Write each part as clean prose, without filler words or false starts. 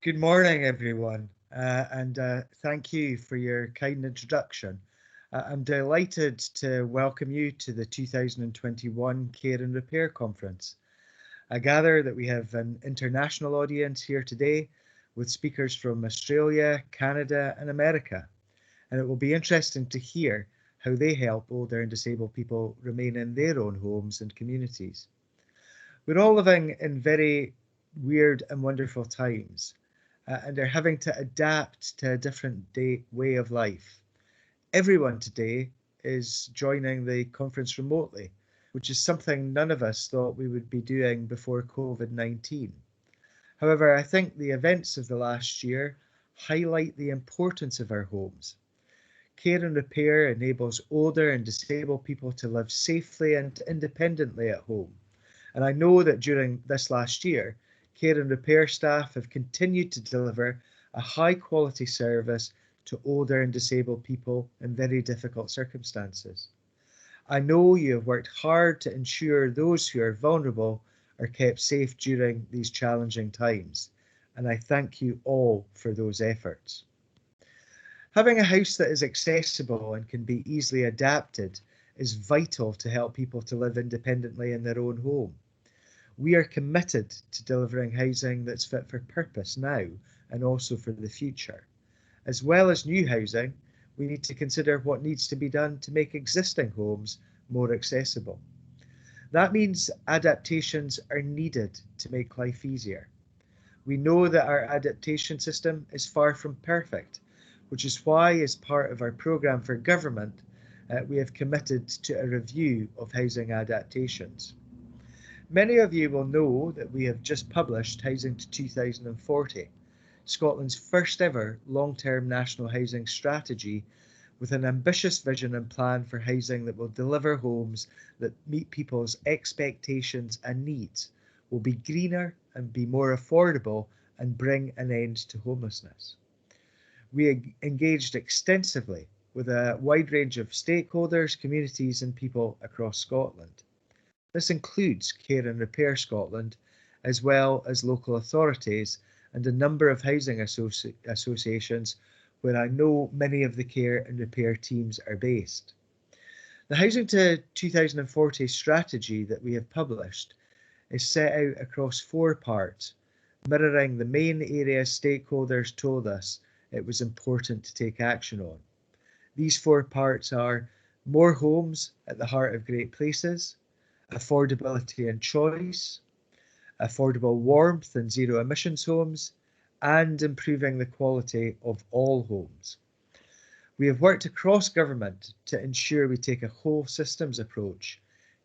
Good morning, everyone, and thank you for your kind introduction. I'm delighted to welcome you to the 2021 Care and Repair Conference. I gather that we have an international audience here today with speakers from Australia, Canada, and America, and it will be interesting to hear how they help older and disabled people remain in their own homes and communities. We're all living in very weird and wonderful times, and are having to adapt to a different way of life. Everyone today is joining the conference remotely, which is something none of us thought we would be doing before COVID-19. However, I think the events of the last year highlight the importance of our homes. Care and repair enables older and disabled people to live safely and independently at home. And I know that during this last year, care and repair staff have continued to deliver a high quality service to older and disabled people in very difficult circumstances. I know you have worked hard to ensure those who are vulnerable are kept safe during these challenging times, and I thank you all for those efforts. Having a house that is accessible and can be easily adapted is vital to help people to live independently in their own home. We are committed to delivering housing that's fit for purpose now and also for the future. As well as new housing, we need to consider what needs to be done to make existing homes more accessible. That means adaptations are needed to make life easier. We know that our adaptation system is far from perfect, which is why, as part of our programme for government, we have committed to a review of housing adaptations. Many of you will know that we have just published Housing to 2040, Scotland's first ever long-term national housing strategy, with an ambitious vision and plan for housing that will deliver homes that meet people's expectations and needs, will be greener and be more affordable, and bring an end to homelessness. We engaged extensively with a wide range of stakeholders, communities and people across Scotland. This includes Care and Repair Scotland, as well as local authorities and a number of housing associations where I know many of the care and repair teams are based. The Housing to 2040 strategy that we have published is set out across 4 parts, mirroring the main areas stakeholders told us it was important to take action on. These 4 parts are more homes at the heart of great places, affordability and choice, affordable warmth and zero emissions homes, and improving the quality of all homes. We have worked across government to ensure we take a whole systems approach,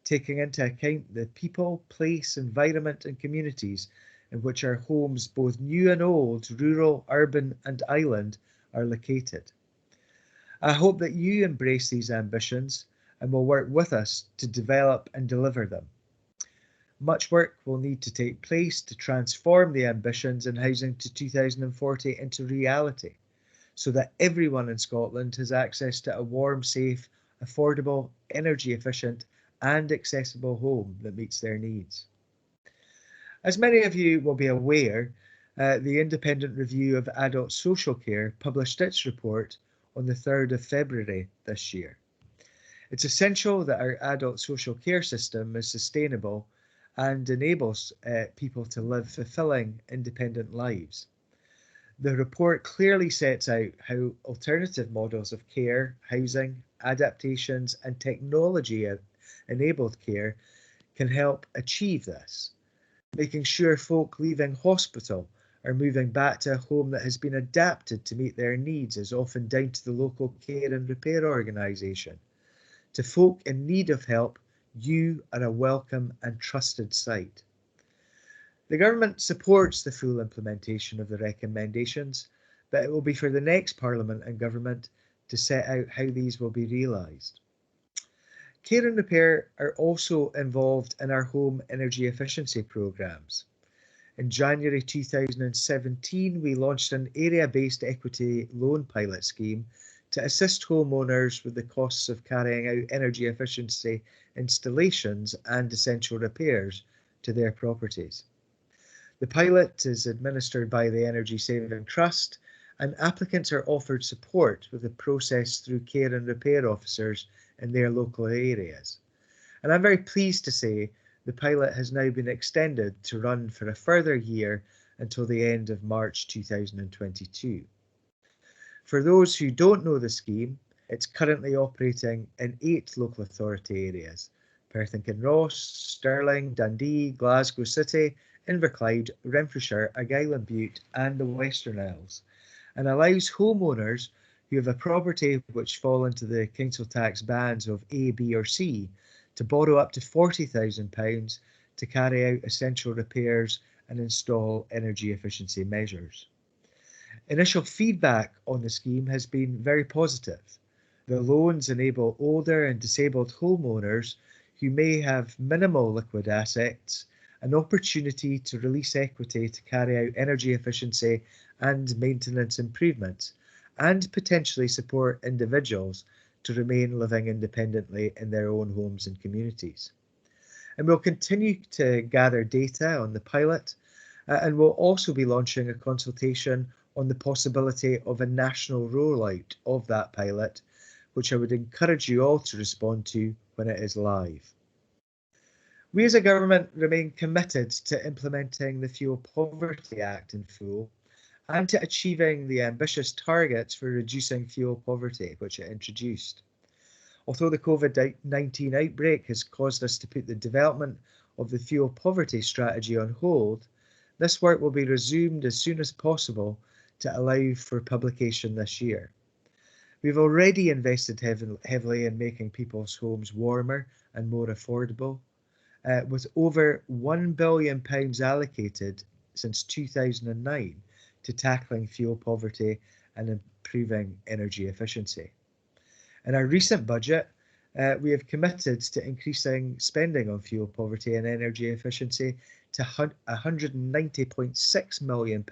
taking into account the people, place, environment and communities in which our homes, both new and old, rural, urban and island, are located. I hope that you embrace these ambitions and will work with us to develop and deliver them. Much work will need to take place to transform the ambitions in Housing to 2040 into reality, so that everyone in Scotland has access to a warm, safe, affordable, energy efficient and accessible home that meets their needs. As many of you will be aware, the Independent Review of Adult Social Care published its report on the 3rd of February this year. It's essential that our adult social care system is sustainable and enables people to live fulfilling, independent lives. The report clearly sets out how alternative models of care, housing, adaptations and technology-enabled care can help achieve this, making sure folk leaving hospital are moving back to a home that has been adapted to meet their needs is often down to the local care and repair organisation. To folk in need of help, you are a welcome and trusted site. The government supports the full implementation of the recommendations, but it will be for the next Parliament and government to set out how these will be realised. Care and repair are also involved in our home energy efficiency programmes. In January 2017, we launched an area-based equity loan pilot scheme to assist homeowners with the costs of carrying out energy efficiency installations and essential repairs to their properties. The pilot is administered by the Energy Saving Trust, and applicants are offered support with the process through care and repair officers in their local areas. And I'm very pleased to say the pilot has now been extended to run for a further year until the end of March 2022. For those who don't know the scheme, it's currently operating in 8 local authority areas: Perth and Kinross, Stirling, Dundee, Glasgow City, Inverclyde, Renfrewshire, Argyll and Bute and the Western Isles, and allows homeowners who have a property which fall into the council tax bands of A, B or C to borrow up to £40,000 to carry out essential repairs and install energy efficiency measures. Initial feedback on the scheme has been very positive. The loans enable older and disabled homeowners who may have minimal liquid assets an opportunity to release equity to carry out energy efficiency and maintenance improvements, and potentially support individuals to remain living independently in their own homes and communities. And we'll continue to gather data on the pilot, and we'll also be launching a consultation on the possibility of a national rollout of that pilot, which I would encourage you all to respond to when it is live. We as a government remain committed to implementing the Fuel Poverty Act in full and to achieving the ambitious targets for reducing fuel poverty which it introduced. Although the COVID-19 outbreak has caused us to put the development of the fuel poverty strategy on hold, this work will be resumed as soon as possible to allow for publication this year. We've already invested heavily in making people's homes warmer and more affordable, with over £1 billion allocated since 2009 to tackling fuel poverty and improving energy efficiency. In our recent budget, we have committed to increasing spending on fuel poverty and energy efficiency to £190.6 million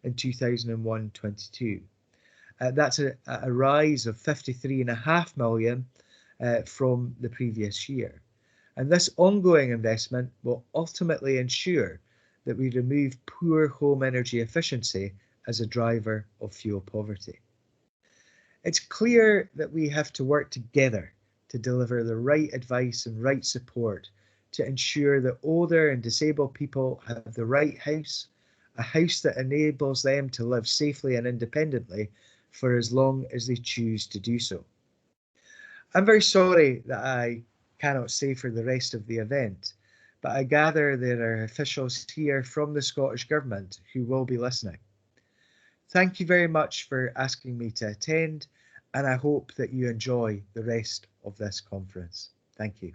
in 2021-22. That's a rise of £53.5 million from the previous year. And this ongoing investment will ultimately ensure that we remove poor home energy efficiency as a driver of fuel poverty. It's clear that we have to work together to deliver the right advice and right support to ensure that older and disabled people have the right house, a house that enables them to live safely and independently for as long as they choose to do so. I'm very sorry that I cannot stay for the rest of the event, but I gather there are officials here from the Scottish Government who will be listening. Thank you very much for asking me to attend, and I hope that you enjoy the rest of this conference. Thank you.